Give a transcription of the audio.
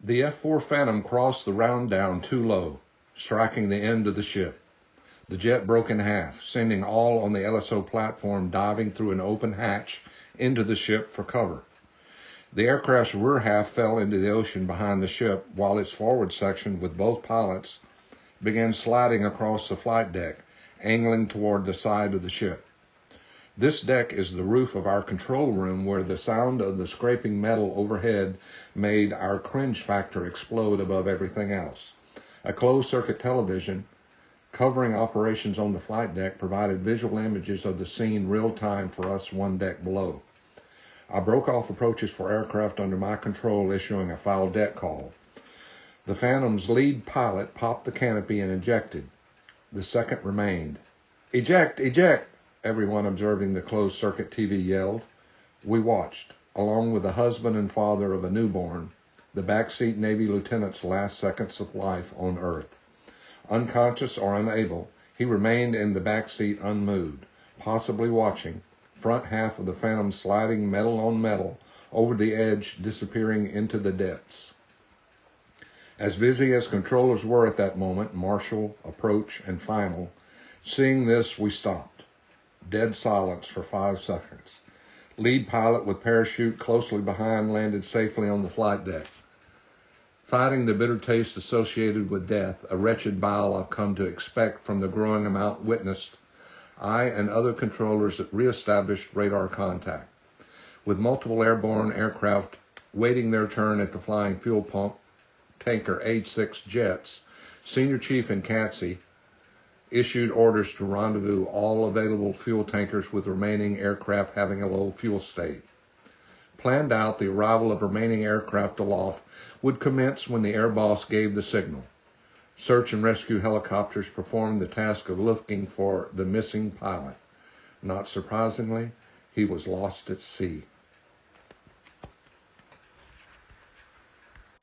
The F-4 Phantom crossed the round down too low, striking the end of the ship. The jet broke in half, sending all on the LSO platform diving through an open hatch into the ship for cover. The aircraft's rear half fell into the ocean behind the ship, while its forward section, with both pilots, began sliding across the flight deck, angling toward the side of the ship. This deck is the roof of our control room, where the sound of the scraping metal overhead made our cringe factor explode above everything else. A closed-circuit television covering operations on the flight deck provided visual images of the scene real-time for us one deck below. I broke off approaches for aircraft under my control, issuing a foul deck call. The Phantom's lead pilot popped the canopy and ejected. The second remained. "Eject! Eject!" everyone observing the closed-circuit TV yelled. We watched, along with the husband and father of a newborn, the backseat Navy lieutenant's last seconds of life on Earth. Unconscious or unable, he remained in the backseat unmoved, possibly watching, front half of the Phantom sliding metal on metal over the edge, disappearing into the depths. As busy as controllers were at that moment, marshal, approach, and final, seeing this, we stopped. Dead silence for 5 seconds. Lead pilot with parachute closely behind landed safely on the flight deck. Fighting the bitter taste associated with death, a wretched bile I've come to expect from the growing amount witnessed, I and other controllers reestablished radar contact. With multiple airborne aircraft waiting their turn at the flying fuel pump tanker H-6 jets, Senior Chief in CATCC issued orders to rendezvous all available fuel tankers, with remaining aircraft having a low fuel state. Planned out, the arrival of remaining aircraft aloft would commence when the air boss gave the signal. Search and rescue helicopters performed the task of looking for the missing pilot. Not surprisingly, he was lost at sea.